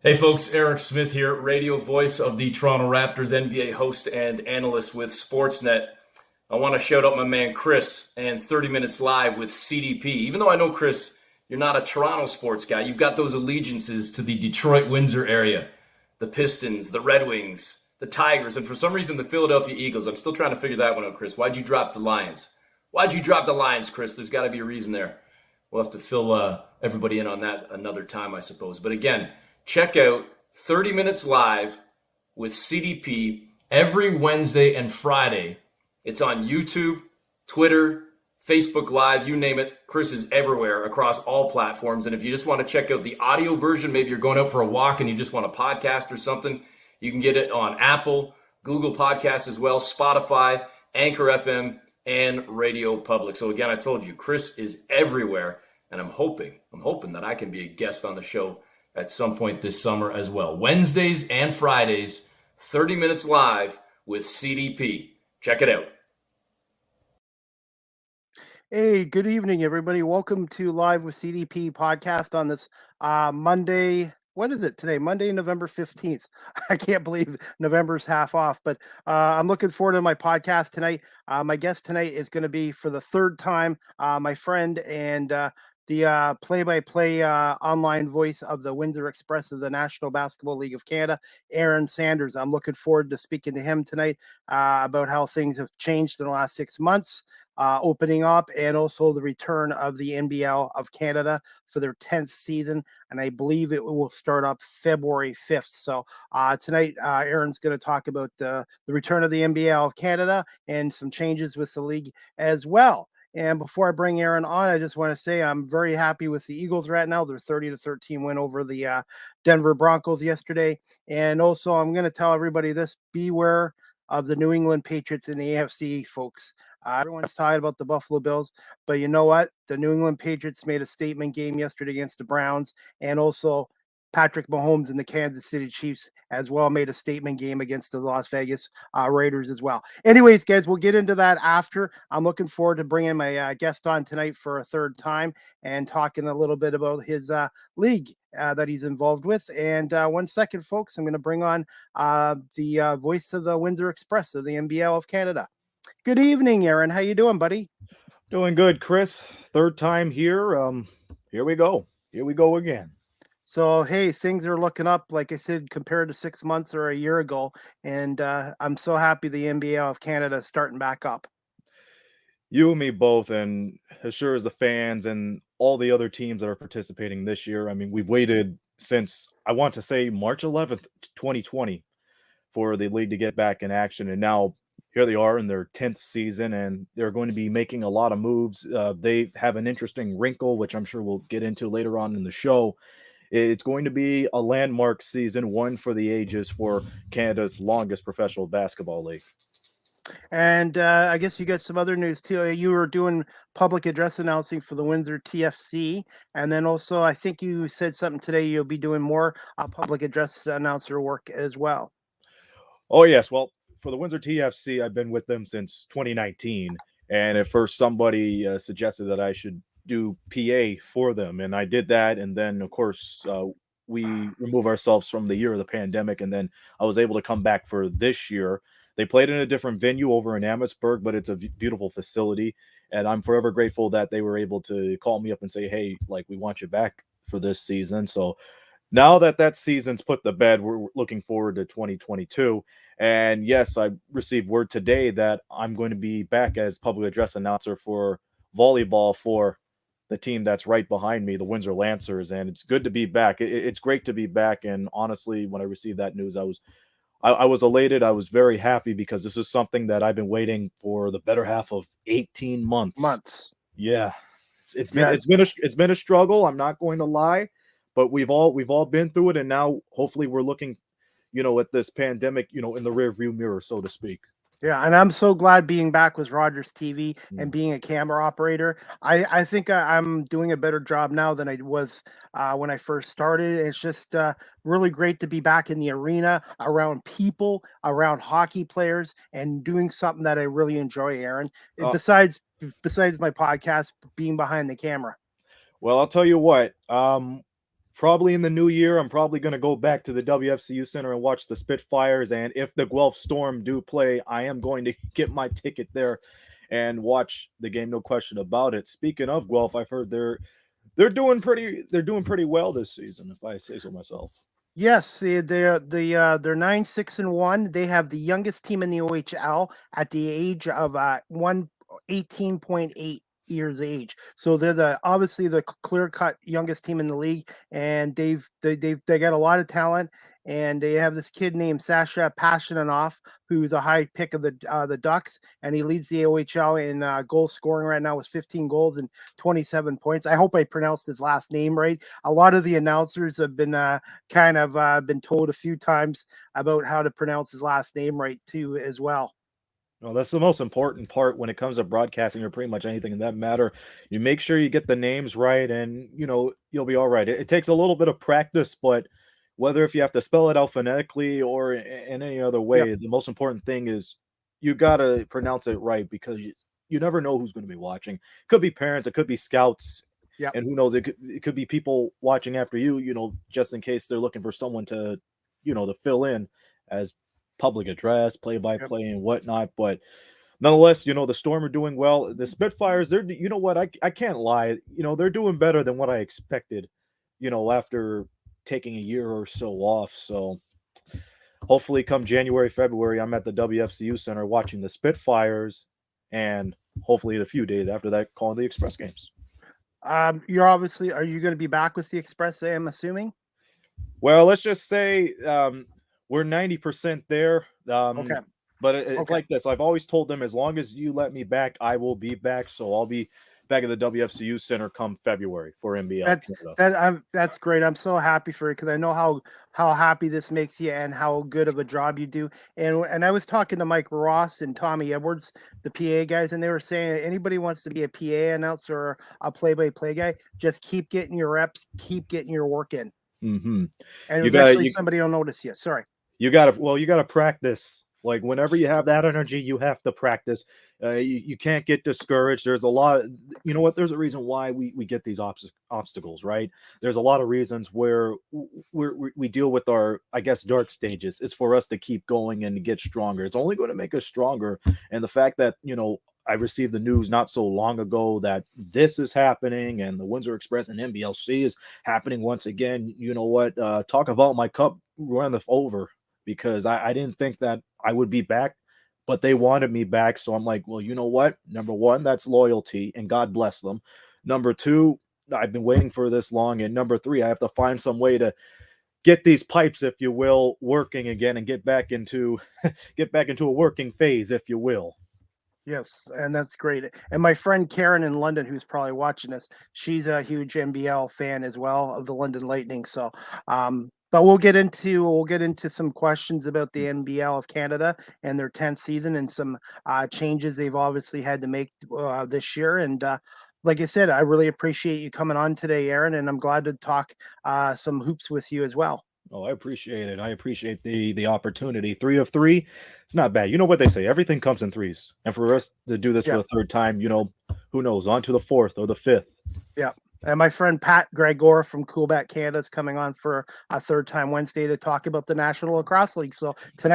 Hey folks, Eric Smith here, radio voice of the Toronto Raptors, NBA host and analyst with Sportsnet. I want to shout out my man Chris and 30 Minutes Live with CDP. Even though I know, Chris, you're not a Toronto sports guy, you've got those allegiances to the Detroit, Windsor area, the Pistons, the Red Wings, the Tigers, and for some reason the Philadelphia Eagles. I'm still trying to figure that one out, Chris. Why'd you drop the Lions? Why'd you drop the Lions, Chris? There's got to be a reason there. We'll have to fill everybody in on that another time, I suppose. But again, check out 30 Minutes Live with CDP every Wednesday and Friday. It's on YouTube, Twitter, Facebook Live, you name it. Chris is everywhere across all platforms. And if you just want to check out the audio version, maybe you're going out for a walk and you just want a podcast or something, you can get it on Apple, Google Podcasts as well, Spotify, Anchor FM, and Radio Public. So again, I told you, Chris is everywhere, and I'm hoping that I can be a guest on the show at some point this summer as well. Wednesdays and Fridays, 30 Minutes Live with CDP. Check it out. Hey, good evening, everybody. Welcome to Live with CDP podcast on this Monday. What is it today? Monday, November 15th. I can't believe November's half off, but I'm looking forward to my podcast tonight. My guest tonight is going to be for the third time, my friend and the play-by-play online voice of the Windsor Express of the National Basketball League of Canada, Aaron Sanders. I'm looking forward to speaking to him tonight about how things have changed in the last 6 months, opening up, and also the return of the NBL of Canada for their 10th season. And I believe it will start up February 5th. So tonight, Aaron's going to talk about the return of the NBL of Canada and some changes with the league as well. And before I bring Aaron on, I just want to say I'm very happy with the Eagles right now. Their 30-13 win over the Denver Broncos yesterday. And also, I'm going to tell everybody this: beware of the New England Patriots in the AFC, folks. Everyone's talking about the Buffalo Bills, but you know what? The New England Patriots made a statement game yesterday against the Browns, and also Patrick Mahomes and the Kansas City Chiefs as well made a statement game against the Las Vegas Raiders as well. Anyways, guys, we'll get into that after. I'm looking forward to bringing my guest on tonight for a third time and talking a little bit about his league that he's involved with. And 1 second, folks, I'm going to bring on the voice of the Windsor Express of the MBL of Canada. Good evening, Aaron. How you doing, buddy? Doing good, Chris. Third time here. Here we go. Here we go again. So, hey, things are looking up, like I said, compared to 6 months or a year ago. And I'm so happy the NBA of Canada is starting back up. You and me both, and as sure as the fans and all the other teams that are participating this year. I mean, we've waited since, I want to say, March 11th, 2020 for the league to get back in action. And now here they are in their 10th season, and they're going to be making a lot of moves. They have an interesting wrinkle, which I'm sure we'll get into later on in the show. It's going to be a landmark season, one for the ages for Canada's longest professional basketball league. And I guess you got some other news too. You were doing public address announcing for the Windsor TFC. And then also, I think you said something today, you'll be doing more public address announcer work as well. Oh, yes. Well, for the Windsor TFC, I've been with them since 2019. And at first, somebody suggested that I should do PA for them, and I did that. And then, of course, we remove ourselves from the year of the pandemic, and then I was able to come back for this year. They played in a different venue over in Amherstburg, but it's a beautiful facility, and I'm forever grateful that they were able to call me up and say, hey, like, we want you back for this season. So now that season's put to bed, we're looking forward to 2022. And yes, I received word today that I'm going to be back as public address announcer for volleyball for the team that's right behind me, the Windsor Lancers. And it's good to be back. It's great to be back. And honestly, when I received that news, I was elated. I was very happy because this is something that I've been waiting for the better half of 18 months. Yeah. It's been a struggle. I'm not going to lie, but we've all been through it. And now hopefully we're looking, at this pandemic, in the rear view mirror, so to speak. Yeah, and I'm so glad being back with Rogers TV and being a camera operator. I think I'm doing a better job now than I was when I first started. It's just really great to be back in the arena, around people, around hockey players, and doing something that I really enjoy, Aaron. Besides my podcast, being behind the camera. Well, I'll tell you what. probably in the new year, I'm probably going to go back to the WFCU Center and watch the Spitfires. And if the Guelph Storm do play, I am going to get my ticket there and watch the game. No question about it. Speaking of Guelph, I've heard they're doing pretty well this season, if I say so myself. Yes, they're 9-6-1. They have the youngest team in the OHL at the age of 18.8 years age. So they're obviously the clear cut youngest team in the league, and they got a lot of talent. And they have this kid named Sasha Pashaninoff, who's a high pick of the Ducks, and he leads the OHL in goal scoring right now with 15 goals and 27 points. I hope I pronounced his last name right. A lot of the announcers have been been told a few times about how to pronounce his last name right too, as well. No, that's the most important part when it comes to broadcasting or pretty much anything in that matter. You make sure you get the names right, and you'll be all right. It takes a little bit of practice, but whether if you have to spell it out phonetically or in any other way, the most important thing is you gotta pronounce it right, because you never know who's going to be watching. It could be parents, it could be scouts, and who knows? It could be people watching after you. Just in case they're looking for someone to to fill in as public address, play-by-play, and whatnot. But nonetheless, the Storm are doing well. The Spitfires, they're what, I can't lie, they're doing better than what I expected, after taking a year or so off. So hopefully come January, February, I'm at the WFCU Center watching the Spitfires, and hopefully in a few days after that, calling the Express games. Are you going to be back with the Express, I'm assuming? Well, let's just say we're 90% there. Okay. But it's like this. I've always told them, as long as you let me back, I will be back. So I'll be back at the WFCU Center come February for MBL. That's great. I'm so happy for it, because I know how happy this makes you and how good of a job you do. And I was talking to Mike Ross and Tommy Edwards, the PA guys, and they were saying anybody wants to be a PA announcer or a play-by-play guy, just keep getting your reps, keep getting your work in. Mm-hmm. And eventually somebody will notice you. Sorry. You gotta practice. Like, whenever you have that energy, you have to practice. You can't get discouraged. There's a lot. There's a reason why we get these obstacles, right? There's a lot of reasons where we deal with our, I guess, dark stages. It's for us to keep going and to get stronger. It's only going to make us stronger. And the fact that, I received the news not so long ago that this is happening, and the Windsor Express and MBLC is happening once again. You know what? Talk about my cup running over, because I didn't think that I would be back, but they wanted me back. So I'm like, well, you know what? Number one, that's loyalty, and God bless them. Number two, I've been waiting for this long. And number three, I have to find some way to get these pipes, if you will, working again, and get back into a working phase, if you will. Yes, and that's great. And my friend Karen in London, who's probably watching this, she's a huge MBL fan as well of the London Lightning. So, but we'll get into some questions about the NBL of Canada and their 10th season, and some changes they've obviously had to make this year. And like I said, I really appreciate you coming on today, Aaron, and I'm glad to talk some hoops with you as well. Oh, I appreciate it. I appreciate the opportunity. 3 of 3, it's not bad. You know what they say? Everything comes in threes. And for us to do this for the third time, who knows? On to the fourth or the fifth. Yeah. And my friend Pat Gregor from Coolback Canada is coming on for a third time Wednesday to talk about the National Lacrosse League. So he's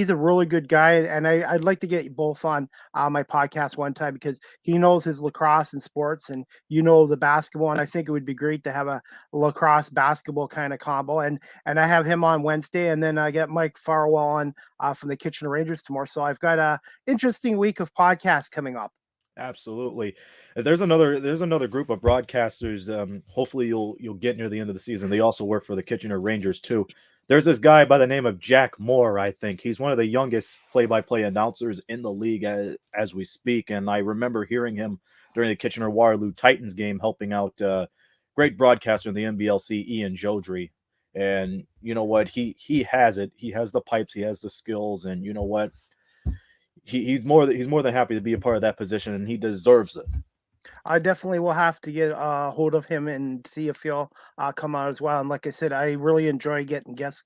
a really good guy, and I'd like to get you both on my podcast one time, because he knows his lacrosse and sports, and the basketball, and I think it would be great to have a lacrosse basketball kind of combo. And I have him on Wednesday, and then I get Mike Farwell on from the Kitchener Rangers tomorrow. So I've got a interesting week of podcasts coming up. Absolutely. There's another group of broadcasters. Hopefully you'll get near the end of the season. They also work for the Kitchener Rangers too. There's this guy by the name of Jack Moore, I think. He's one of the youngest play-by-play announcers in the league as we speak. And I remember hearing him during the Kitchener-Waterloo Titans game, helping out great broadcaster in the MBLC, Ian Jodry. And you know what? He has it. He has the pipes. He has the skills. And you know what? He's more than happy to be a part of that position, and he deserves it. I definitely will have to get a hold of him and see if he'll come on as well. And like I said, I really enjoy getting guests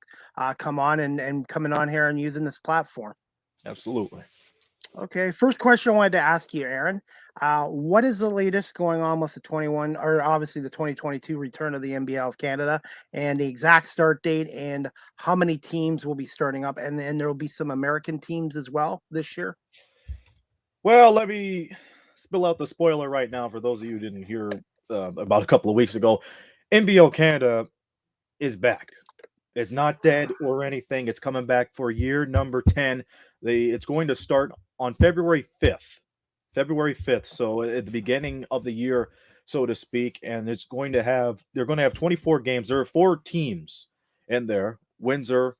come on and coming on here and using this platform. Absolutely. Okay, first question I wanted to ask you, Aaron. What is the latest going on with the 21 or obviously the 2022 return of the NBL of Canada and the exact start date and how many teams will be starting up? And then there will be some American teams as well this year. Well, let me spill out the spoiler right now for those of you who didn't hear about a couple of weeks ago. NBL Canada is back. It's not dead or anything. It's coming back for year number 10. It's going to start on February 5th. February 5th. So at the beginning of the year, so to speak. And they're going to have 24 games. There are 4 teams in there. Windsor,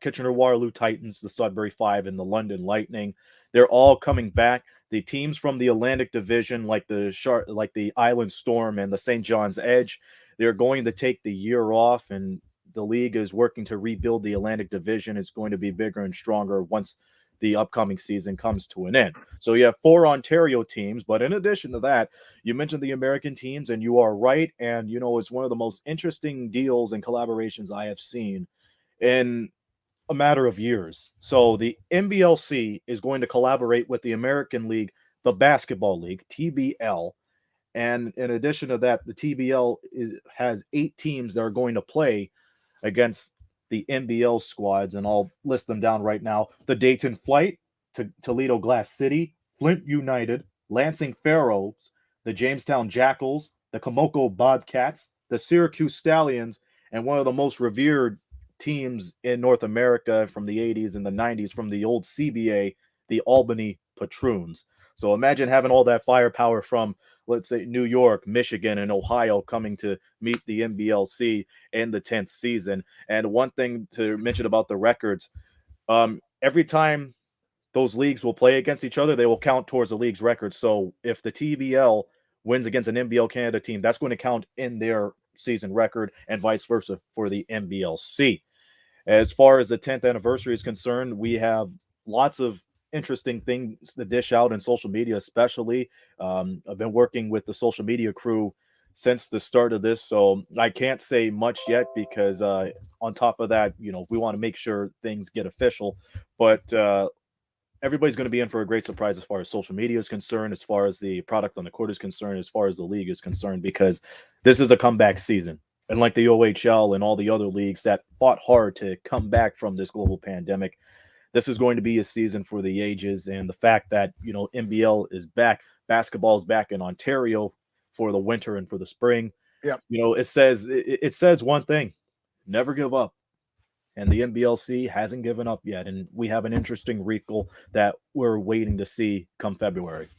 Kitchener-Waterloo Titans, the Sudbury Five, and the London Lightning. They're all coming back. The teams from the Atlantic Division, like the Island Storm and the St. John's Edge, they're going to take the year off, and the league is working to rebuild the Atlantic Division. It's going to be bigger and stronger once the upcoming season comes to an end. So you have 4 Ontario teams, but in addition to that, you mentioned the American teams, and you are right. And, it's one of the most interesting deals and collaborations I have seen in a matter of years. So the MBLC is going to collaborate with the American League, the Basketball League, TBL. And in addition to that, the TBL has 8 teams that are going to play against the NBL squads, and I'll list them down right now. The Dayton Flight, Toledo Glass City, Flint United, Lansing Pharaohs, the Jamestown Jackals, the Komoko Bobcats, the Syracuse Stallions, and one of the most revered teams in North America from the 80s and the 90s from the old CBA, the Albany Patroons. So imagine having all that firepower from, let's say, New York, Michigan, and Ohio coming to meet the NBLC in the 10th season. And one thing to mention about the records, every time those leagues will play against each other, they will count towards the league's record. So if the TBL wins against an NBL Canada team, that's going to count in their season record, and vice versa for the NBLC. As far as the 10th anniversary is concerned, we have lots of interesting things to dish out in social media, especially. I've been working with the social media crew since the start of this, so I can't say much yet because on top of that, we want to make sure things get official. But everybody's going to be in for a great surprise as far as social media is concerned, as far as the product on the court is concerned, as far as the league is concerned, because this is a comeback season. And like the OHL and all the other leagues that fought hard to come back from this global pandemic, this is going to be a season for the ages. And the fact that, NBL is back, basketball is back in Ontario for the winter and for the spring. Yeah. It says one thing: never give up. And the NBLC hasn't given up yet. And we have an interesting wrinkle that we're waiting to see come February.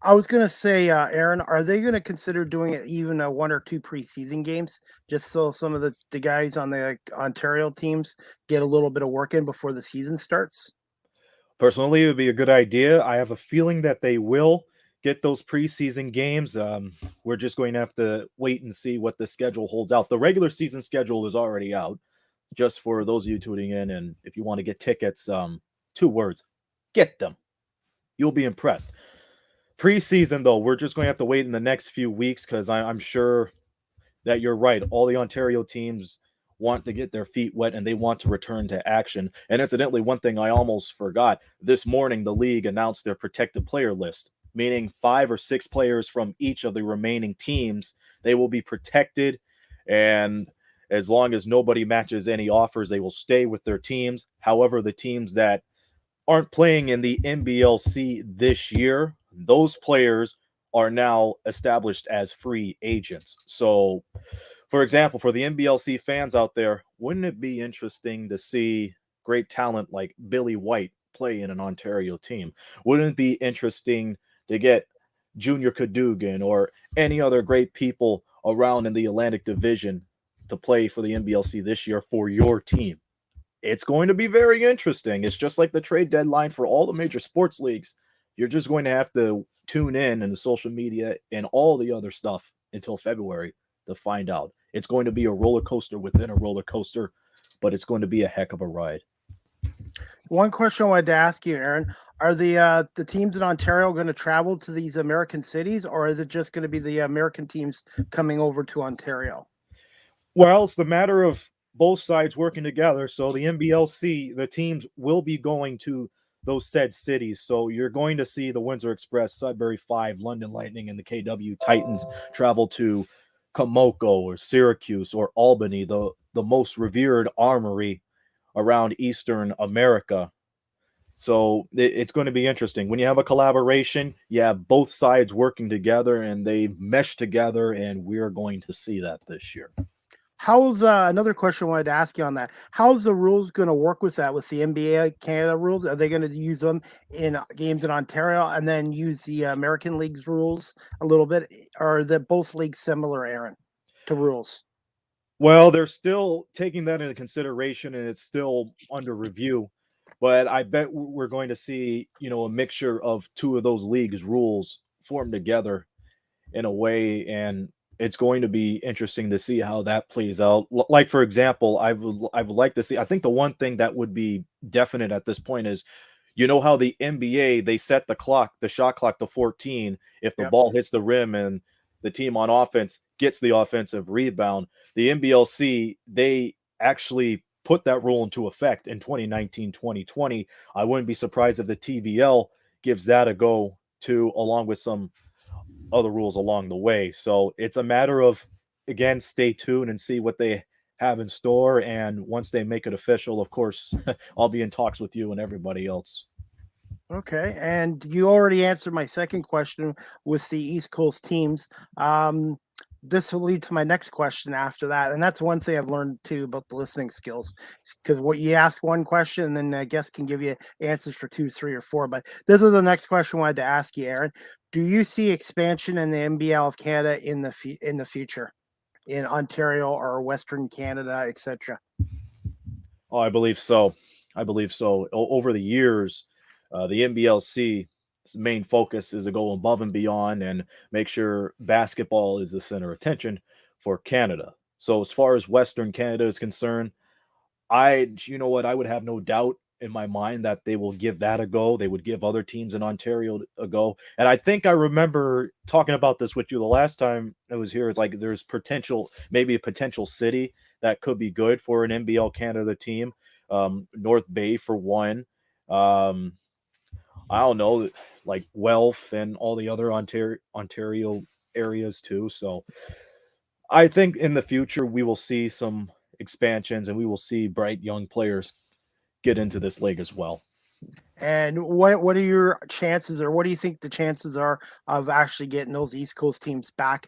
I was going to say, Aaron, are they going to consider doing it even 1 or 2 preseason games just so some of the guys on the Ontario teams get a little bit of work in before the season starts? Personally, it would be a good idea. I have a feeling that they will get those preseason games. We're just going to have to wait and see what the schedule holds out. The regular season schedule is already out, just for those of you tuning in. And if you want to get tickets, 2 words: get them. You'll be impressed. Preseason, though, we're just going to have to wait in the next few weeks because I'm sure that you're right. All the Ontario teams want to get their feet wet and they want to return to action. And incidentally, one thing I almost forgot, this morning the league announced their protected player list, meaning 5 or 6 players from each of the remaining teams. They will be protected, and as long as nobody matches any offers, they will stay with their teams. However, the teams that aren't playing in the MBLC this year, those players are now established as free agents. So, for example, for the MBLC fans out there, wouldn't it be interesting to see great talent like Billy White play in an Ontario team? Wouldn't it be interesting to get Junior Cadogan or any other great people around in the Atlantic Division to play for the MBLC this year for your team? It's going to be very interesting. It's just like the trade deadline for all the major sports leagues. You're just going to have to tune in the social media and all the other stuff until February to find out. It's going to be a roller coaster within a roller coaster, but it's going to be a heck of a ride. One question I wanted to ask you, Aaron: are the teams in Ontario going to travel to these American cities, or is it just going to be the American teams coming over to Ontario? Well, it's the matter of both sides working together. So the MBLC, the teams will be going to those said cities. So you're going to see the Windsor Express, Sudbury 5, London Lightning, and the KW Titans travel to Komoko or Syracuse or Albany, the most revered armory around Eastern America. So it's going to be interesting. When you have a collaboration, you have both sides working together and they mesh together, and we're going to see that this year. How's another question I wanted to ask you on that? How's the rules going to work with that? With the NBA Canada rules, are they going to use them in games in Ontario and then use the American League's rules a little bit? Or are that both leagues similar, Aaron, to rules? Well, they're still taking that into consideration, and it's still under review. But I bet we're going to see, a mixture of two of those leagues' rules formed together in a way, and it's going to be interesting to see how that plays out. Like, for example, I would like to see. I think the one thing that would be definite at this point is, how the NBA, they set the shot clock to 14 if the ball hits the rim and the team on offense gets the offensive rebound. The MBLC, they actually put that rule into effect in 2019-2020. I wouldn't be surprised if the TVL gives that a go too, along with some other rules along the way. So it's a matter of, again, stay tuned and see what they have in store. And once they make it official, of course, I'll be in talks with you and everybody else. Okay, and you already answered my second question with the East Coast teams. This will lead to my next question after that, and that's one thing I've learned too about the listening skills. Because what you ask one question, and then I guess can give you answers for 2, 3, or 4. But this is the next question I wanted to ask you, Aaron. Do you see expansion in the NBL of Canada in the future, in Ontario or Western Canada, etc.? Oh, I believe so. Over the years, the MBLC's main focus is to go above and beyond and make sure basketball is the center of attention for Canada. So as far as Western Canada is concerned, I would have no doubt in my mind that they will give that a go. They would give other teams in Ontario a go. And I think I remember talking about this with you the last time I was here. It's like there's potential, maybe a potential city that could be good for an NBL Canada team. North Bay for one. I don't know, like Guelph and all the other Ontario areas too. So I think in the future we will see some expansions and we will see bright young players get into this league as well. And what are your chances, or what do you think the chances are of actually getting those East Coast teams back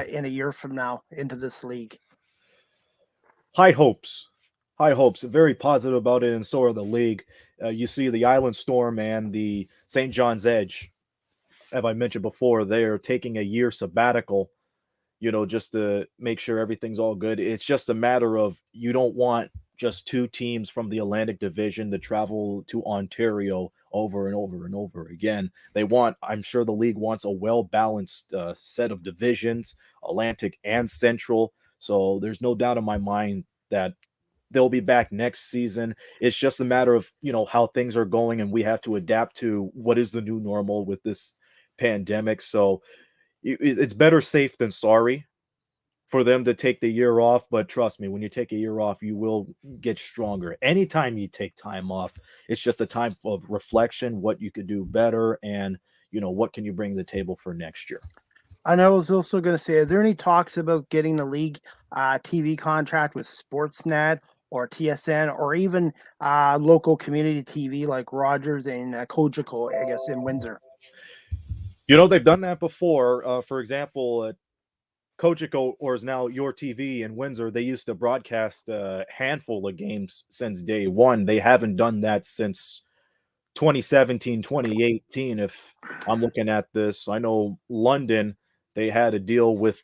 in a year from now into this league? High hopes. Very positive about it, and so are the league. You see the Island Storm and the St. John's Edge, as I mentioned before, they are taking a year sabbatical, just to make sure everything's all good. It's just a matter of you don't want just two teams from the Atlantic Division to travel to Ontario over and over and over again. I'm sure the league wants a well-balanced set of divisions, Atlantic and Central. So there's no doubt in my mind that they'll be back next season. It's just a matter of, how things are going, and we have to adapt to what is the new normal with this pandemic. So it's better safe than sorry for them to take the year off. But trust me, when you take a year off, you will get stronger. Anytime you take time off, it's just a time of reflection, what you could do better, and, what can you bring to the table for next year. And I was also going to say, are there any talks about getting the league TV contract with Sportsnet or TSN, or even local community TV like Rogers and Cogeco, I guess, in Windsor? They've done that before. For example, Cogeco, or is now Your TV in Windsor, they used to broadcast a handful of games since day one. They haven't done that since 2017, 2018. If I'm looking at this, I know London, they had a deal with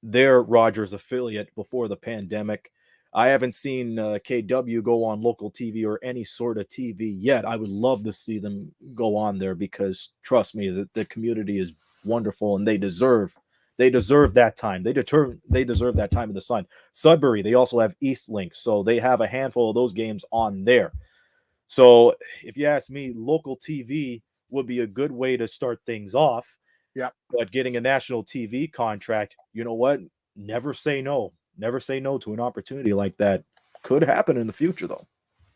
their Rogers affiliate before the pandemic. I haven't seen KW go on local TV or any sort of TV yet. I would love to see them go on there because, trust me, the community is wonderful and they deserve that time. They deserve that time in the sun. Sudbury, they also have Eastlink, so they have a handful of those games on there. So if you ask me, local TV would be a good way to start things off. Yeah. But getting a national TV contract, you know what? Never say no. Never say no to an opportunity like that. Could happen in the future, though.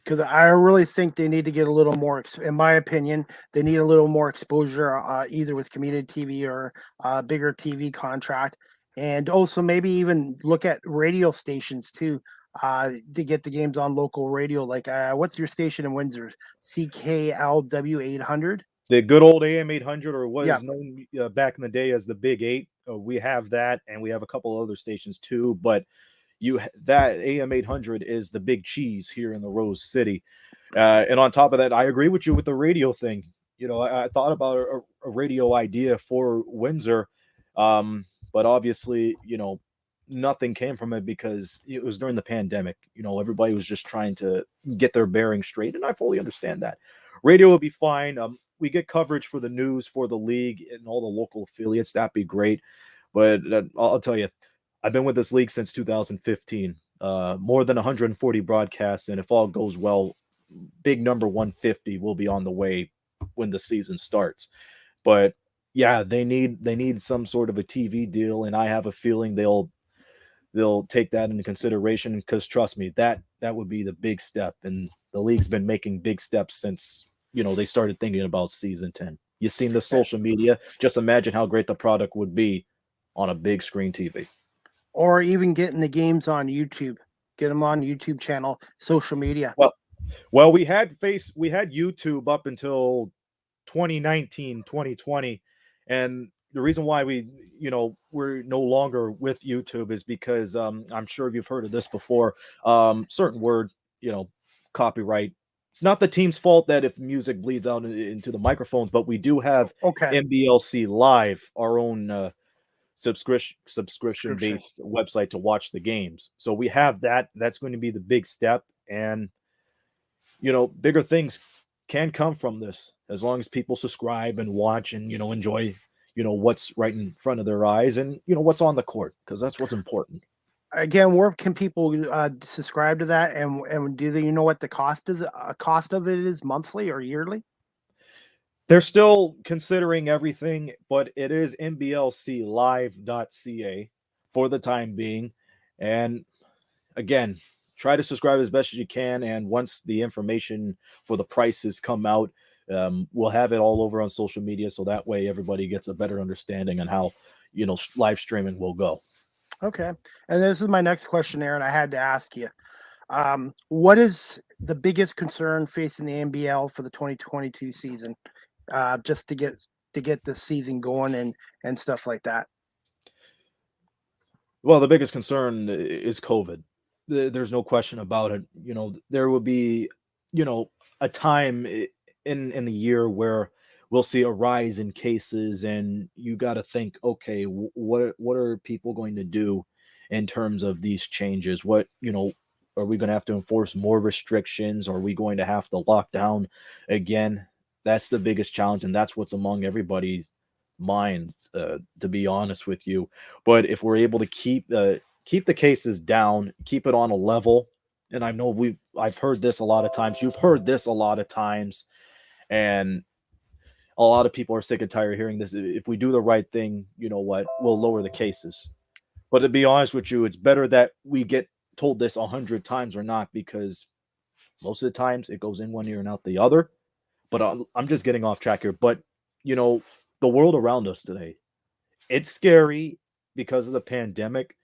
because I really think they need to get a little more, in my opinion, they need a little more exposure, either with community TV or a bigger TV contract. And also maybe even look at radio stations too, to get the games on local radio. Like, what's your station in Windsor? CKLW 800? The good old AM 800, or what Yeah. is known back in the day as the Big Eight. We have that, and we have a couple other stations too. But that AM 800 is the big cheese here in the Rose City. And on top of that, I agree with you with the radio thing. I thought about a radio idea for Windsor, but obviously, nothing came from it because it was during the pandemic. Everybody was just trying to get their bearings straight, and I fully understand that. Radio will be fine. We get coverage for the news for the league and all the local affiliates. That'd be great. But I'll tell you, I've been with this league since 2015. More than 140 broadcasts, and if all goes well, big number 150 will be on the way when the season starts. But yeah, they need some sort of a TV deal, and I have a feeling they'll take that into consideration, because trust me, that would be the big step. And the league's been making big steps since they started thinking about season 10. You've seen the social media. Just imagine how great the product would be on a big screen TV. Or even getting the games on YouTube. Get them on YouTube channel, social media. Well, we had YouTube up until 2019, 2020, and the reason why we're no longer with YouTube is because I'm sure you've heard of this before. Certain word, copyright. It's not the team's fault that if music bleeds out into the microphones, but we do have MBLC Live, our own subscription based website to watch the games. So we have that. That's going to be the big step, and bigger things can come from this as long as people subscribe and watch and enjoy what's right in front of their eyes and what's on the court, because that's what's important. Again, where can people subscribe to that, and do they what the cost of it is, monthly or yearly? They're still considering everything, but it is mblclive.ca for the time being. And again, try to subscribe as best as you can, and once the information for the prices come out, we'll have it all over on social media, so that way everybody gets a better understanding on how live streaming will go. Okay. And this is my next question, Aaron. I had to ask you, what is the biggest concern facing the NBL for the 2022 season, just to get this season going and stuff like that? Well, the biggest concern is COVID. There's no question about it. There will be a time in the year where we'll see a rise in cases, and you got to think, okay, what are people going to do in terms of these changes? What are we going to have to enforce more restrictions? Are we going to have to lock down again? That's the biggest challenge, and that's what's among everybody's minds, to be honest with you. But if we're able to keep the cases down, keep it on a level, and I know I've heard this a lot of times. You've heard this a lot of times, and a lot of people are sick and tired of hearing this. If we do the right thing, we'll lower the cases. But to be honest with you, it's better that we get told this 100 times or not, because most of the times it goes in one ear and out the other. But I'm just getting off track here. But, the world around us today, it's scary because of the pandemic.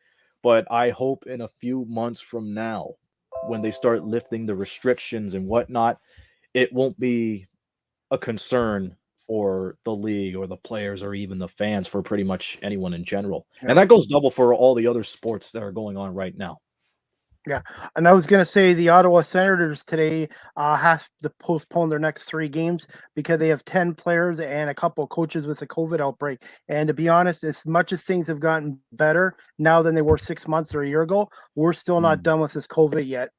But I hope in a few months from now, when they start lifting the restrictions and whatnot, it won't be a concern for the league or the players or even the fans, for pretty much anyone in general. Yeah. And that goes double for all the other sports that are going on right now. Yeah. And I was going to say the Ottawa Senators today have to postpone their next 3 games because they have 10 players and a couple of coaches with a COVID outbreak. And to be honest, as much as things have gotten better now than they were 6 months or a year ago, we're still not done with this COVID yet.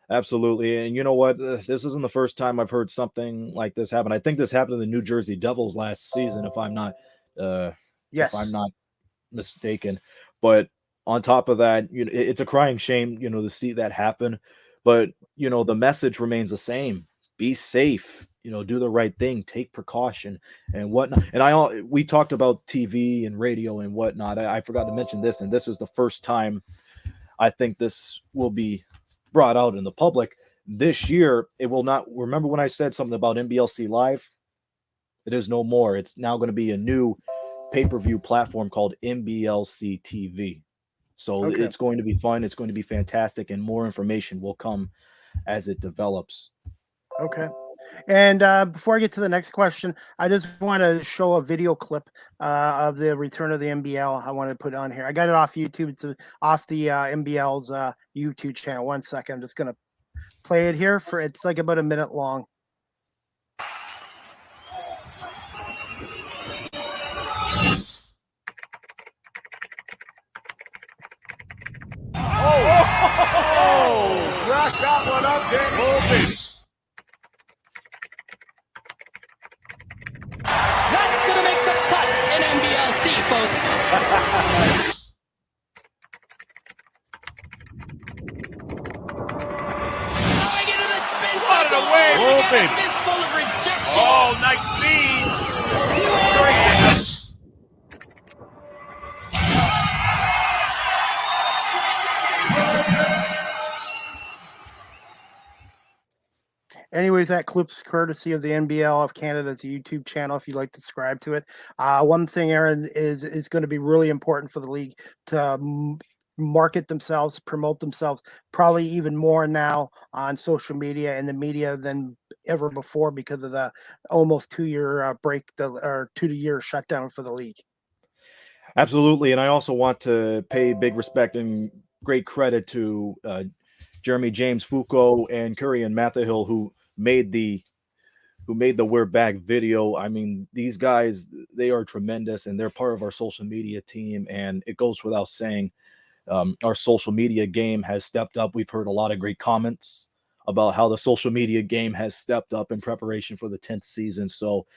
Absolutely. And you know what? This isn't the first time I've heard something like this happen. I think this happened to the New Jersey Devils last season, if I'm not mistaken. But on top of that, it's a crying shame, to see that happen. But, the message remains the same. Be safe, do the right thing, take precaution and whatnot. And we talked about TV and radio and whatnot. I forgot to mention this, and this is the first time I think this will be brought out in the public. This year, it will not. Remember when I said something about MBLC Live? It is no more. It's now going to be a new pay-per-view platform called MBLC TV. So Okay. it's going to be fun. It's going to be fantastic, and more information will come as it develops. Okay. And before I get to the next question, I just want to show a video clip of the return of the MBL. I want to put on here. I got it off YouTube. It's off the MBL's YouTube channel. 1 second. I'm just going to play it here. It's like about a minute long. Crack that one up, Danny. That's going to make the cuts in MBLC, folks. Going into the spin cycle. away. Again, a fistful of rejection. Oh, nice speed. Anyways, that clip's courtesy of the NBL of Canada's YouTube channel. If you'd like to subscribe to it, one thing, Aaron, is going to be really important for the league to market themselves, promote themselves, probably even more now on social media and the media than ever before because of the almost 2-year break, or 2-year shutdown for the league. Absolutely, and I also want to pay big respect and great credit to Jeremy James Foucault and Kurjan Mathahill who made the We're Back video. I mean, these guys, they are tremendous, and they're part of our social media team. And it goes without saying, our social media game has stepped up. We've heard a lot of great comments about how the social media game has stepped up in preparation for the 10th season. So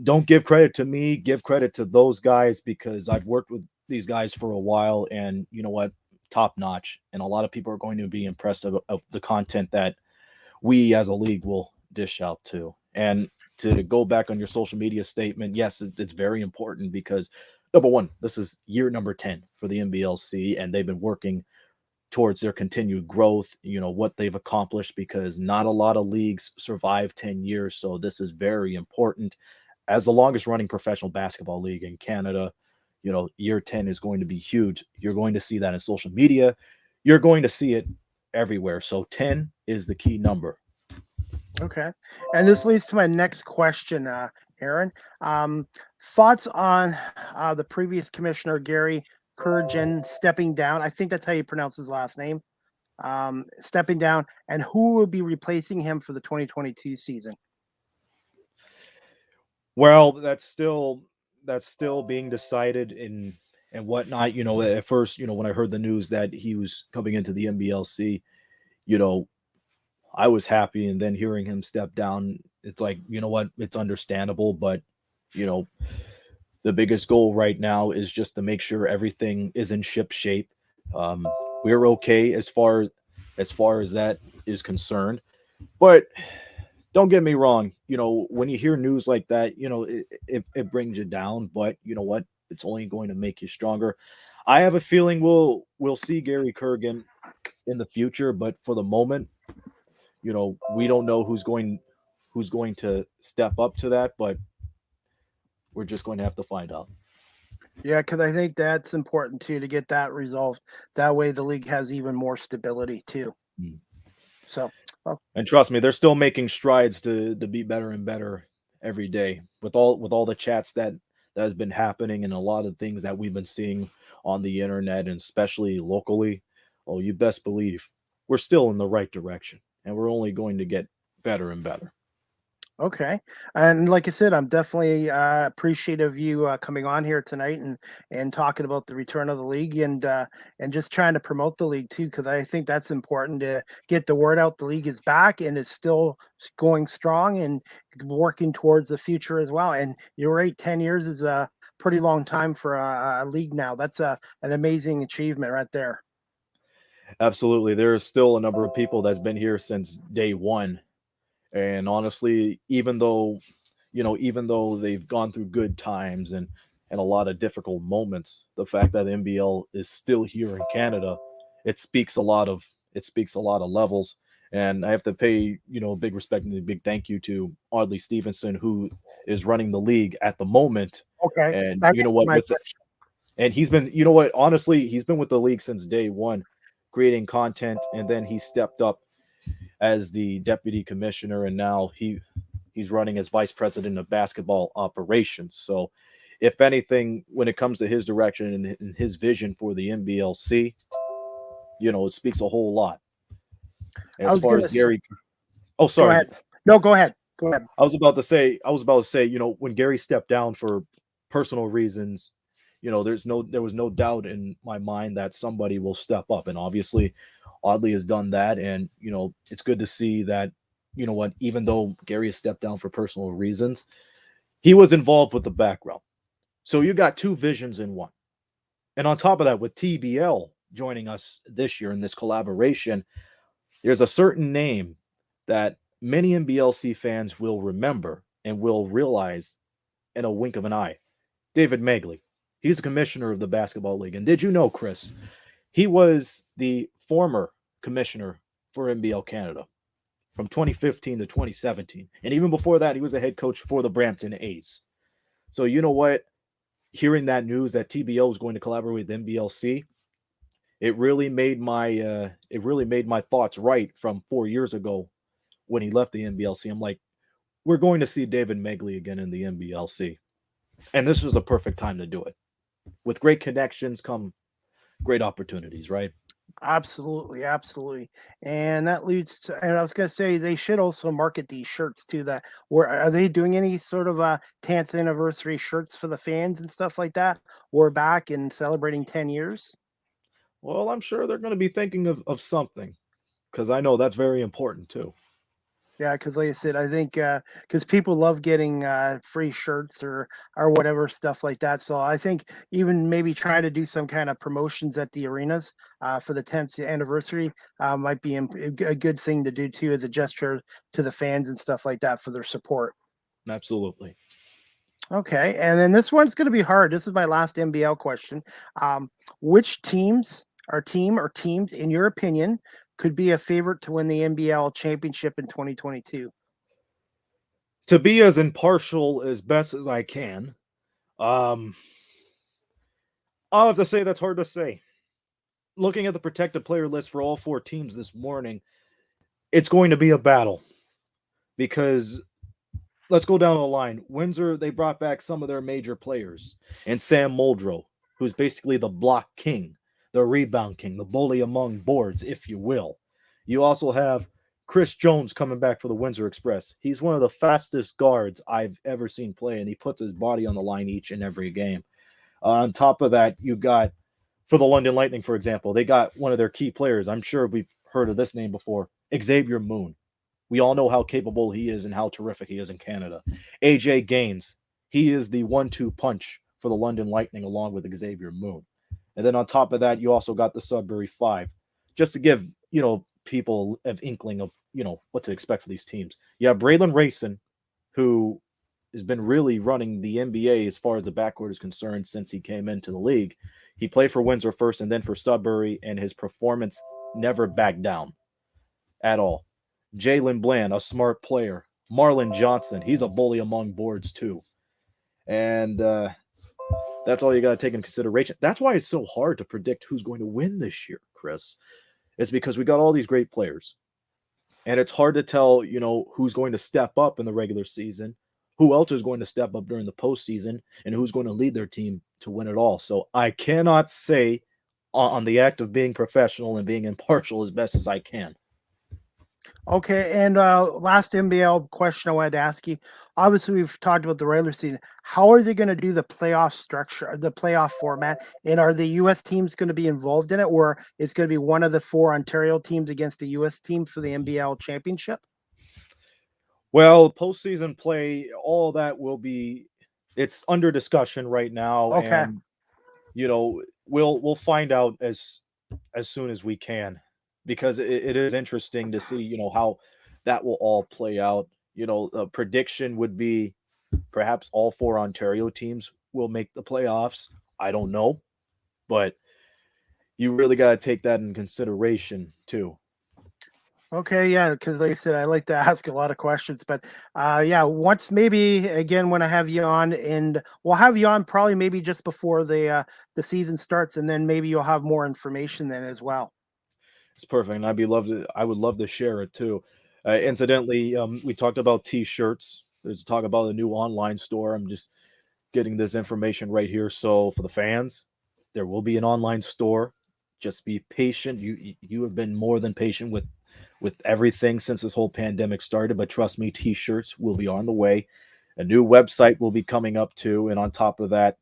don't give credit to me, give credit to those guys, because I've worked with these guys for a while, and you know what? Top notch. And a lot of people are going to be impressed of the content that we as a league will dish out to. And to go back on your social media statement, yes, it's very important because number one, this is year number 10 for the MBLC, and they've been working towards their continued growth, you know, what they've accomplished, because not a lot of leagues survive 10 years. So this is very important. As the longest running professional basketball league in Canada, you know, year 10 is going to be huge. You're going to see that in social media. You're going to see it everywhere. So 10 is the key number. Okay. And this leads to my next question, Aaron. Thoughts on the previous commissioner, Gary Kurjan, stepping down? I think that's how you pronounce his last name. Stepping down, and who will be replacing him for the 2022 season? Well, that's still being decided and whatnot. You know, at first, you know, when I heard the news that he was coming into the MBLC, you know, I was happy, and then hearing him step down, it's like, you know what, it's understandable, but you know, the biggest goal right now is just to make sure everything is in ship shape. We're okay as far as that is concerned, but don't get me wrong. You know, when you hear news like that, you know, it brings you down, but you know what? It's only going to make you stronger. I have a feeling we'll see Gary Kurgan in the future, but for the moment, you know, we don't know who's going to step up to that, but we're just going to have to find out. Yeah, because I think that's important too, to get that resolved. That way the league has even more stability too. So, and trust me, they're still making strides to be better and better every day with all the chats that has been happening, and a lot of things that we've been seeing on the internet, and especially locally. Oh, you best believe we're still in the right direction, and we're only going to get better and better. okay. And like I said, I'm definitely appreciative of you coming on here tonight and talking about the return of the league, and just trying to promote the league too, because I think that's important to get the word out. The league is back and is still going strong and working towards the future as well. And you're right, 10 years is a pretty long time for a league now. That's an amazing achievement right there. Absolutely. There's still a number of people that's been here since day one. And honestly, even though they've gone through good times and a lot of difficult moments, the fact that NBL is still here in Canada, it speaks a lot of levels. And I have to pay, big respect and a big thank you to Audley Stevenson, who is running the league at the moment. Okay. And That you know answers what, my question. and he's been, honestly, he's been with the league since day one, creating content, and then he stepped up as the deputy commissioner, and now he's running as vice president of basketball operations. So, if anything, when it comes to his direction and his vision for the MBLC, it speaks a whole lot. I As was far gonna as s- Gary, oh, Go sorry, ahead. No, go ahead. Go ahead. I was about to say, when Gary stepped down for personal reasons, there was no doubt in my mind that somebody will step up, and obviously, Audley has done that, and it's good to see that. Even though Gary has stepped down for personal reasons, he was involved with the background. So you got two visions in one, and on top of that, with TBL joining us this year in this collaboration, there's a certain name that many MBLC fans will remember and will realize in a wink of an eye. David Megley. He's the commissioner of the Basketball League. And did you know, Chris, he was the former commissioner for MBL Canada from 2015 to 2017. And even before that, he was a head coach for the Brampton A's. So you know what? Hearing that news that TBO was going to collaborate with MBLC, it really made my thoughts right from 4 years ago when he left the MBLC. I'm like, we're going to see David Megley again in the MBLC. And this was a perfect time to do it. With great connections come great opportunities, right? Absolutely, absolutely. And that leads to, and I was gonna say they should also market these shirts too. That or are they doing any sort of 10th anniversary shirts for the fans and stuff like that? We're back and celebrating 10 years. Well, I'm sure they're going to be thinking of something because I know that's very important too. Yeah, because like I said, I think because people love getting free shirts or whatever stuff like that. So I think even maybe trying to do some kind of promotions at the arenas for the 10th anniversary might be a good thing to do too, as a gesture to the fans and stuff like that for their support. Absolutely. Okay, and then this one's going to be hard. This is my last MBL question. Which team or teams, in your opinion, could be a favorite to win the NBL championship in 2022? To be as impartial as best as I can, um, I'll have to say that's hard to say. Looking at the protected player list for all four teams this morning, it's going to be a battle because let's go down the line. Windsor, they brought back some of their major players, and Sam Muldrow, who's basically the block king, the rebound king, the bully among boards, if you will. You also have Chris Jones coming back for the Windsor Express. He's one of the fastest guards I've ever seen play, and he puts his body on the line each and every game. On top of that, you got, for the London Lightning, for example, they got one of their key players. I'm sure we've heard of this name before, Xavier Moon. We all know how capable he is and how terrific he is in Canada. AJ Gaines, he is the 1-2 punch for the London Lightning along with Xavier Moon. And then on top of that, you also got the Sudbury Five. Just to give, people an inkling of, what to expect for these teams. You have Braylon Rayson, who has been really running the NBA as far as the backcourt is concerned since he came into the league. He played for Windsor first and then for Sudbury, and his performance never backed down at all. Jalen Bland, a smart player. Marlon Johnson, he's a bully among boards too. And that's all you got to take in consideration. That's why it's so hard to predict who's going to win this year, Chris. It's because we got all these great players. And it's hard to tell, who's going to step up in the regular season, who else is going to step up during the postseason, and who's going to lead their team to win it all. So I cannot say on the act of being professional and being impartial as best as I can. Okay, and last NBL question I wanted to ask you. Obviously, we've talked about the regular season. How are they going to do the playoff structure, the playoff format? And are the U.S. teams going to be involved in it, or it's going to be one of the four Ontario teams against the U.S. team for the NBL championship? Well, postseason play, all that will be, it's under discussion right now. Okay. And, we'll find out as soon as we can, because it is interesting to see, how that will all play out. A prediction would be perhaps all four Ontario teams will make the playoffs. I don't know, but you really got to take that in consideration too. Okay, yeah, because like I said, I like to ask a lot of questions, but yeah, once maybe again when I have you on, and we'll have you on probably maybe just before the season starts, and then maybe you'll have more information then as well. It's perfect, and I would love to share it too. Incidentally, we talked about T-shirts. There's talk about a new online store. I'm just getting this information right here. So for the fans, there will be an online store. Just be patient. You have been more than patient with everything since this whole pandemic started. But trust me, T-shirts will be on the way. A new website will be coming up too, and on top of that,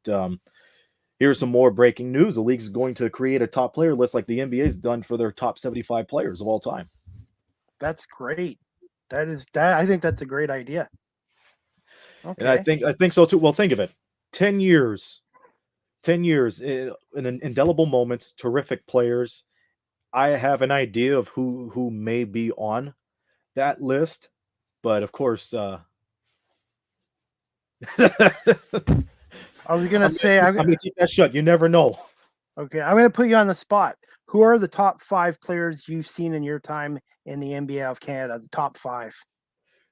here's some more breaking news. The league is going to create a top player list like the NBA's done for their top 75 players of all time. That's great. That. I think that's a great idea. And I Okay. think so too. Well, think of it. 10 years. 10 years in an indelible moments, terrific players. I have an idea of who may be on that list, but of course I was gonna say I'm gonna keep that shut. You never know. okay. I'm gonna put you on the spot. Who are the top 5 players you've seen in your time in the NBA of Canada? The top 5.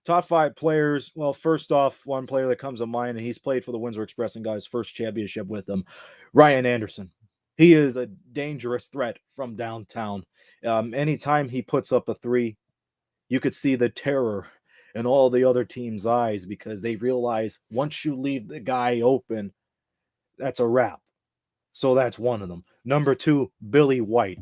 Top 5 players. Well, first off, one player that comes to mind, and he's played for the Windsor Express and got his first championship with them, Ryan Anderson. He is a dangerous threat from downtown. Anytime he puts up a three, you could see the terror in all the other teams' eyes because they realize once you leave the guy open, that's a wrap. So that's one of them. Number 2, Billy White.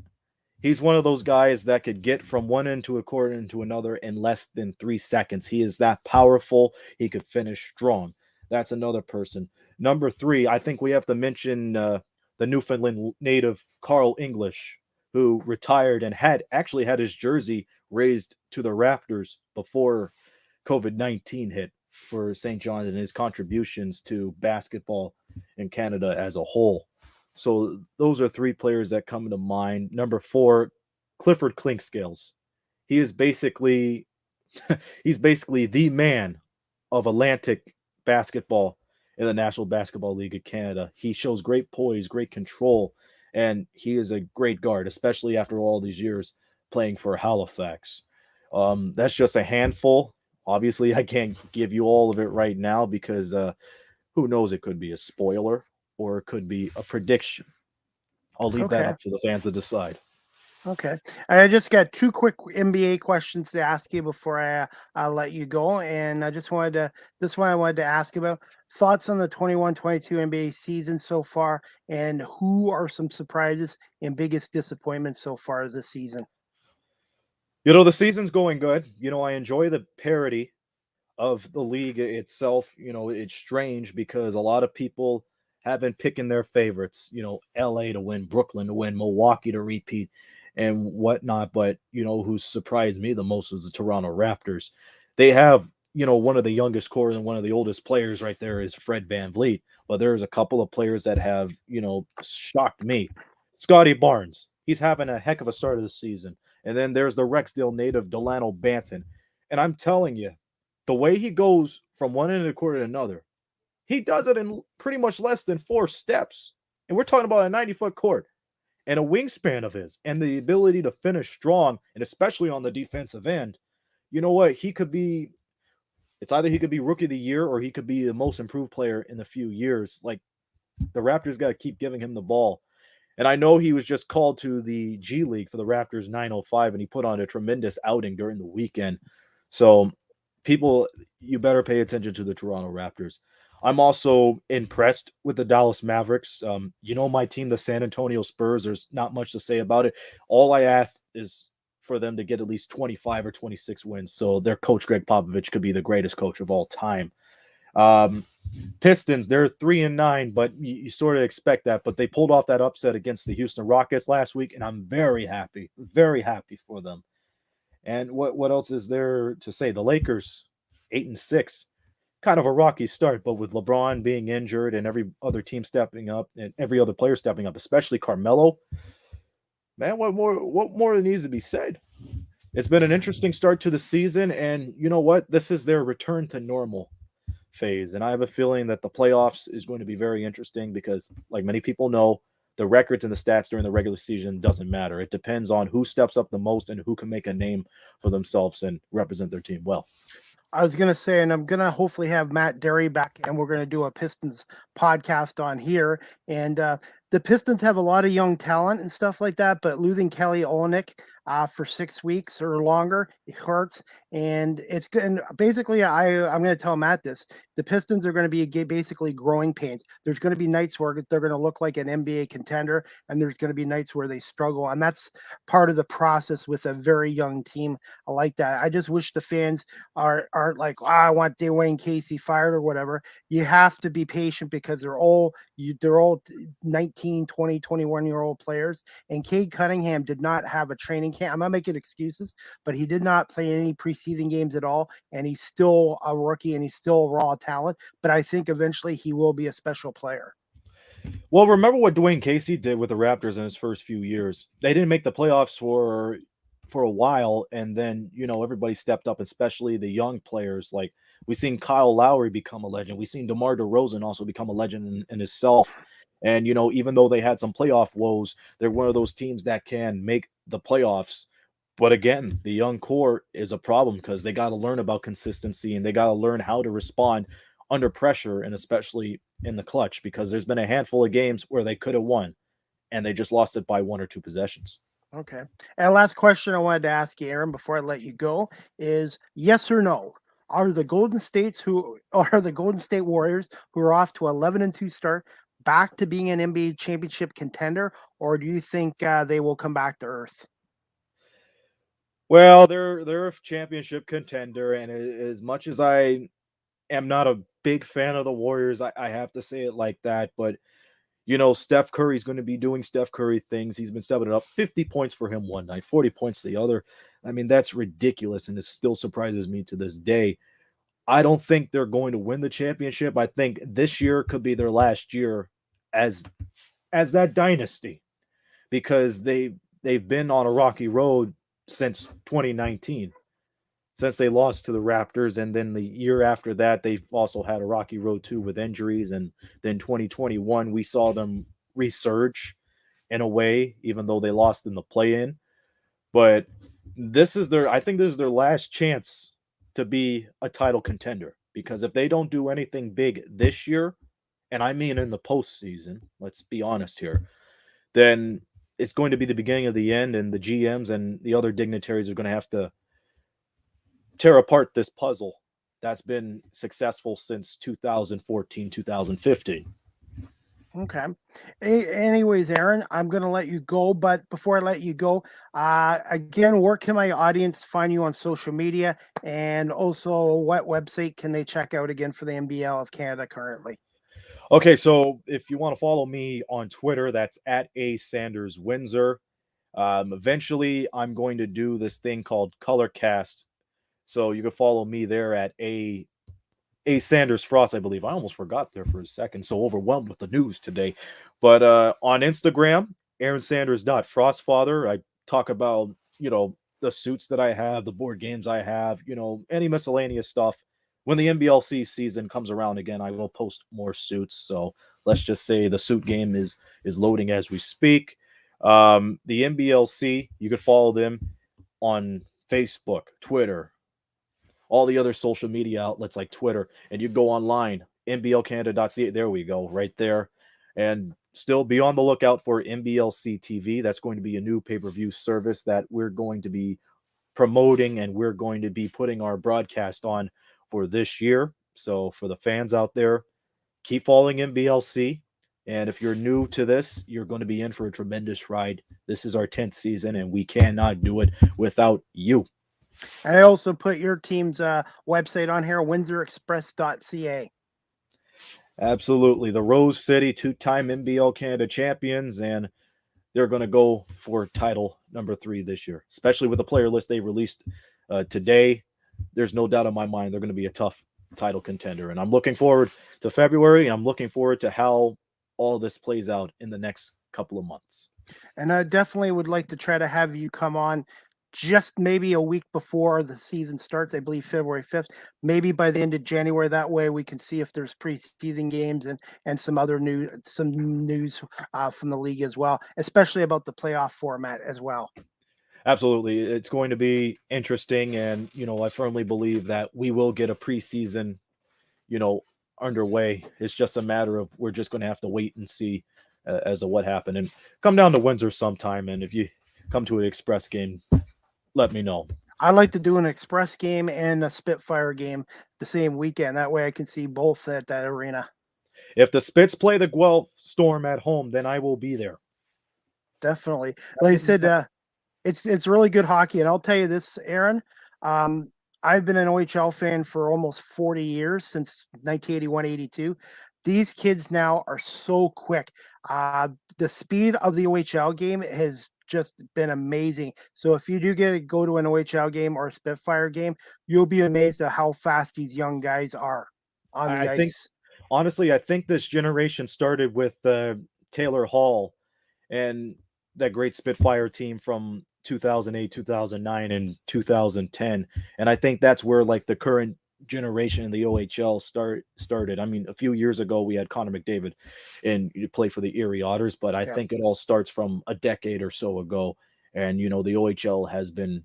He's one of those guys that could get from one end to a court into another in less than 3 seconds. He is that powerful. He could finish strong. That's another person. Number 3, I think we have to mention the Newfoundland native Carl English, who retired and had actually had his jersey raised to the rafters before COVID-19 hit for St. John and his contributions to basketball in Canada as a whole. So those are 3 players that come to mind. Number 4, Clifford Clinkscales. He is basically he's basically the man of Atlantic basketball in the National Basketball League of Canada. He shows great poise, great control, and he is a great guard, especially after all these years playing for Halifax. That's just a handful. Obviously, I can't give you all of it right now because who knows? It could be a spoiler or it could be a prediction. I'll leave that Okay. up to the fans to decide. Okay. I just got 2 quick NBA questions to ask you before I let you go. And I just wanted to, this one I wanted to ask about thoughts on the 21-22 NBA season so far, and who are some surprises and biggest disappointments so far this season? The season's going good. I enjoy the parity of the league itself. It's strange because a lot of people have been picking their favorites, LA to win, Brooklyn to win, Milwaukee to repeat, and whatnot. But, who surprised me the most was the Toronto Raptors. They have, one of the youngest core and one of the oldest players right there is Fred VanVleet. But there's a couple of players that have, shocked me. Scotty Barnes, he's having a heck of a start of the season. And then there's the Rexdale native Delano Banton. And I'm telling you, the way he goes from one end of the court to another, he does it in pretty much less than 4 steps. And we're talking about a 90-foot court and a wingspan of his and the ability to finish strong, and especially on the defensive end. You know what? It's either he could be rookie of the year or he could be the most improved player in a few years. Like, the Raptors got to keep giving him the ball. And I know he was just called to the G League for the Raptors 905, and he put on a tremendous outing during the weekend. So, people, you better pay attention to the Toronto Raptors. I'm also impressed with the Dallas Mavericks. My team, the San Antonio Spurs, there's not much to say about it. All I asked is for them to get at least 25 or 26 wins. So their coach, Greg Popovich, could be the greatest coach of all time. Pistons, they're 3-9, but you sort of expect that. But they pulled off that upset against the Houston Rockets last week, and I'm very happy for them. And what else is there to say? The Lakers, 8-6, kind of a rocky start, but with LeBron being injured and every other team stepping up and every other player stepping up, especially Carmelo, man, what more needs to be said? It's been an interesting start to the season, and you know what? This is their return to normal phase, and I have a feeling that the playoffs is going to be very interesting because, like many people know, the records and the stats during the regular season doesn't matter. It depends on who steps up the most and who can make a name for themselves and represent their team well. I was going to say, and I'm going to hopefully have Matt Derry back, and we're going to do a Pistons podcast on here. And the Pistons have a lot of young talent and stuff like that, but losing Kelly Olynyk for 6 weeks or longer, it hurts. And it's good. And basically, I'm going to tell Matt this. The Pistons are going to be basically growing pains. There's going to be nights where they're going to look like an NBA contender, and there's going to be nights where they struggle. And that's part of the process with a very young team. I like that. I just wish the fans aren't like, I want Dwayne Casey fired or whatever. You have to be patient because they're all 19, 20, 21-year-old players. And Cade Cunningham did not have a training camp. I'm not making excuses, but he did not play any preseason games at all. And he's still a rookie and he's still raw talent. But I think eventually he will be a special player. Well, remember what Dwayne Casey did with the Raptors in his first few years. They didn't make the playoffs for a while, and then, everybody stepped up, especially the young players. Like, we've seen Kyle Lowry become a legend. We've seen DeMar DeRozan also become a legend in himself. And, even though they had some playoff woes, they're one of those teams that can make the playoffs. But again, the young core is a problem because they got to learn about consistency and they got to learn how to respond under pressure, and especially in the clutch, because there's been a handful of games where they could have won and they just lost it by 1 or 2 possessions. Okay. And last question I wanted to ask you, Aaron, before I let you go, is yes or no? Are the Golden State Warriors, who are off to 11-2 start, back to being an NBA championship contender, or do you think they will come back to earth? Well, they're a championship contender, and as much as I am not a big fan of the Warriors, I have to say it like that. But Steph Curry's going to be doing Steph Curry things. He's been stepping it up. 50 points for him one night, 40 points the other. I mean, that's ridiculous, and it still surprises me to this day. I don't think they're going to win the championship. I think this year could be their last year as that dynasty, because they've been on a rocky road since 2019. Since they lost to the Raptors, and then the year after that, they've also had a rocky road too with injuries. And then 2021, we saw them resurge in a way, even though they lost in the play-in. But I think this is their last chance to be a title contender, because if they don't do anything big this year, and I mean in the postseason, let's be honest here, then it's going to be the beginning of the end, and the GMs and the other dignitaries are going to have to tear apart this puzzle that's been successful since 2014, 2015. Okay. Anyways, Aaron, I'm going to let you go. But before I let you go, again, where can my audience find you on social media? And also, what website can they check out again for the MBL of Canada currently? Okay, so if you want to follow me on Twitter, that's at @ASandersWindsor. Eventually, I'm going to do this thing called Colorcast. So you can follow me there at A Sanders Frost, I believe. I almost forgot there for a second. So overwhelmed with the news today. But on Instagram, AaronSanders.FrostFather. I talk about, the suits that I have, the board games I have, any miscellaneous stuff. When the MBLC season comes around again, I will post more suits. So let's just say the suit game is loading as we speak. The MBLC, you could follow them on Facebook, Twitter, all the other social media outlets like Twitter, and you go online, mblcanada.ca. There we go, right there. And still be on the lookout for MBLC TV. That's going to be a new pay-per-view service that we're going to be promoting, and we're going to be putting our broadcast on for this year. So for the fans out there, keep following MBLC. And if you're new to this, you're going to be in for a tremendous ride. This is our 10th season, and we cannot do it without you. And I also put your team's website on here, windsorexpress.ca. Absolutely. The Rose City, 2-time MBL Canada champions, and they're going to go for title number 3 this year, especially with the player list they released today. There's no doubt in my mind they're going to be a tough title contender, and I'm looking forward to February. I'm looking forward to how all this plays out in the next couple of months. And I definitely would like to try to have you come on just maybe a week before the season starts, I believe February 5th, maybe by the end of January. That way we can see if there's preseason games and some other news from the league as well, especially about the playoff format as well. Absolutely. It's going to be interesting. And, I firmly believe that we will get a preseason, underway. It's just a matter of we're just going to have to wait and see as to what happened. And come down to Windsor sometime. And if you come to an Express game, let me know. I like to do an Express game and a Spitfire game the same weekend. That way I can see both at that arena. If the Spits play the Guelph Storm at home, then I will be there. Definitely. Like I said, it's really good hockey. And I'll tell you this, Aaron, I've been an OHL fan for almost 40 years, since 1981, 82. These kids now are so quick. The speed of the OHL game has just been amazing. So if you do go to an OHL game or a Spitfire game, you'll be amazed at how fast these young guys are on the ice. Honestly, I think this generation started with Taylor Hall and that great Spitfire team from 2008, 2009, and 2010. And I think that's where like the current generation in the OHL started. I mean, a few years ago we had Connor McDavid and you play for the Erie Otters, but I think it all starts from a decade or so ago. And the OHL has been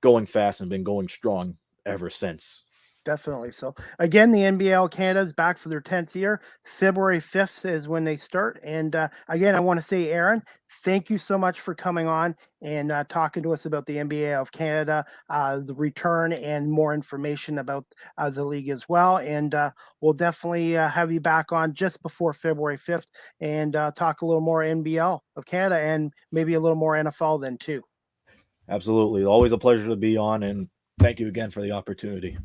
going fast and been going strong ever since. Definitely. So again, the NBL Canada is back for their 10th year. February 5th is when they start. And again, I want to say, Aaron, thank you so much for coming on and talking to us about the NBA of Canada, the return, and more information about the league as well. And we'll definitely have you back on just before February 5th and talk a little more NBL of Canada and maybe a little more NFL then too. Absolutely. Always a pleasure to be on. And thank you again for the opportunity.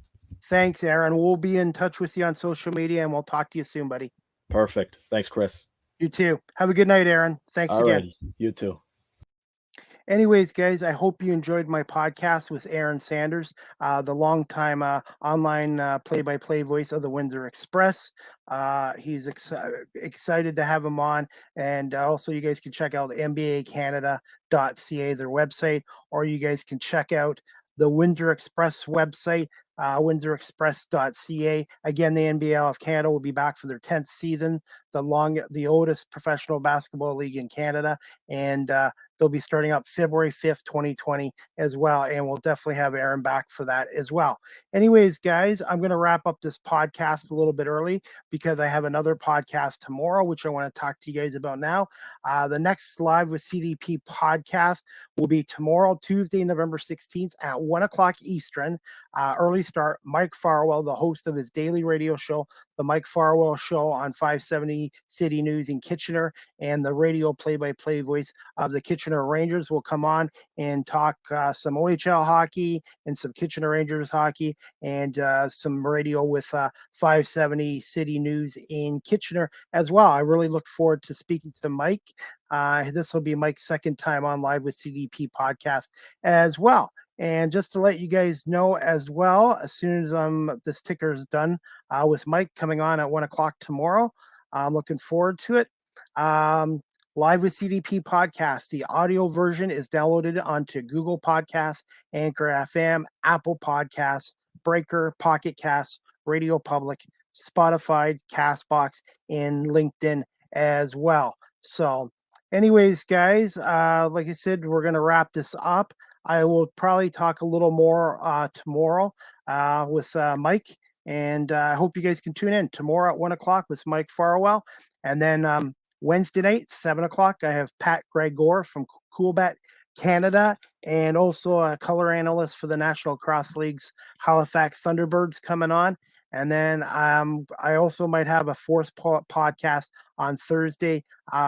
Thanks, Aaron. We'll be in touch with you on social media and we'll talk to you soon, buddy. Perfect. Thanks, Chris. You too. Have a good night, Aaron. Thanks again. You too. Anyways, guys, I hope you enjoyed my podcast with Aaron Sanders, the longtime online play-by-play voice of the Windsor Express. He's excited to have him on. And also you guys can check out the MBAcanada.ca, their website, or you guys can check out the Windsor Express website, windsorexpress.ca. Again, the NBL of Canada will be back for their 10th season, the oldest professional basketball league in Canada. And they'll be starting up February 5th, 2020 as well. And we'll definitely have Aaron back for that as well. Anyways, guys, I'm going to wrap up this podcast a little bit early because I have another podcast tomorrow, which I want to talk to you guys about now. The next Live with CDP podcast will be tomorrow, Tuesday, November 16th at 1 o'clock Eastern. Early start. Mike Farwell, the host of his daily radio show, The Mike Farwell Show on 570 City News in Kitchener, and the radio play-by-play voice of the Kitchener Rangers will come on and talk some OHL hockey and some Kitchener Rangers hockey and some radio with 570 City News in Kitchener as well. I really look forward to speaking to Mike. This will be Mike's second time on Live with CDP podcast as well. And just to let you guys know as well, as soon as this ticker is done with Mike coming on at 1 o'clock tomorrow, I'm looking forward to it. Live with CDP podcast. The audio version is downloaded onto Google Podcasts, Anchor FM, Apple Podcasts, Breaker, Pocket Casts, Radio Public, Spotify, Castbox, and LinkedIn as well. So anyways, guys, like I said, we're going to wrap this up. I will probably talk a little more tomorrow with Mike. And I hope you guys can tune in tomorrow at 1 o'clock with Mike Farwell. And then Wednesday night, 7 o'clock, I have Pat Gregor from Coolbet Canada and also a color analyst for the National Cross League's Halifax Thunderbirds coming on. And then I also might have a fourth podcast on Thursday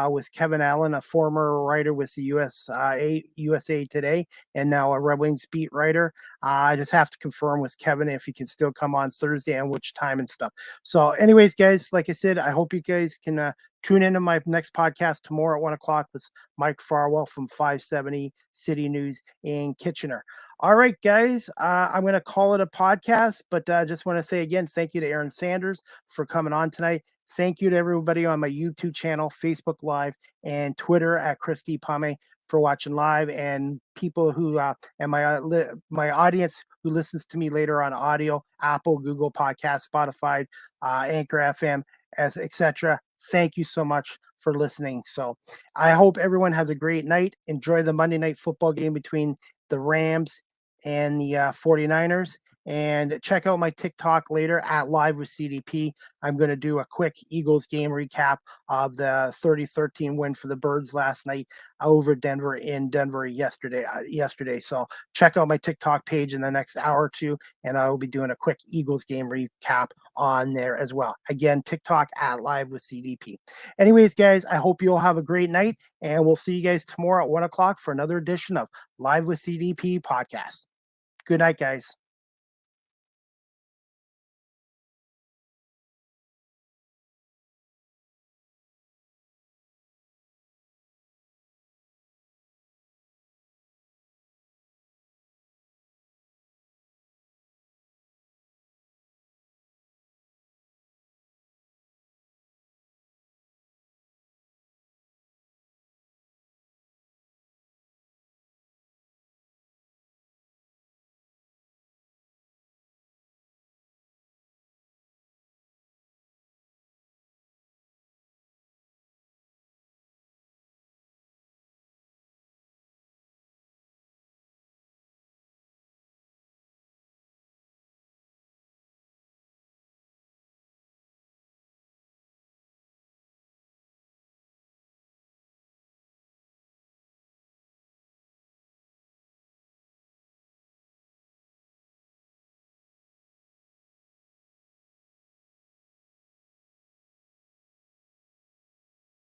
with Kevin Allen, a former writer with the USA Today and now a Red Wings beat writer. I just have to confirm with Kevin if he can still come on Thursday and which time and stuff. So anyways, guys, like I said, I hope you guys can tune into my next podcast tomorrow at 1 o'clock with Mike Farwell from 570 City News in Kitchener. All right, guys, I'm going to call it a podcast, but I just want to say again, thank you to Aaron Sanders for coming on tonight. Thank you to everybody on my YouTube channel, Facebook Live, and Twitter at Christy Pame for watching live, and people who and my audience who listens to me later on audio, Apple, Google Podcast, Spotify, Anchor FM, etc. Thank you so much for listening. So I hope everyone has a great night. Enjoy the Monday night football game between the Rams and the 49ers. And check out my TikTok later at Live with CDP. I'm going to do a quick Eagles game recap of the 30-13 win for the Birds last night over Denver in Denver yesterday. So check out my TikTok page in the next hour or two, and I will be doing a quick Eagles game recap on there as well. Again, TikTok at Live with CDP. Anyways, guys, I hope you all have a great night, and we'll see you guys tomorrow at 1 o'clock for another edition of Live with CDP podcast. Good night, guys.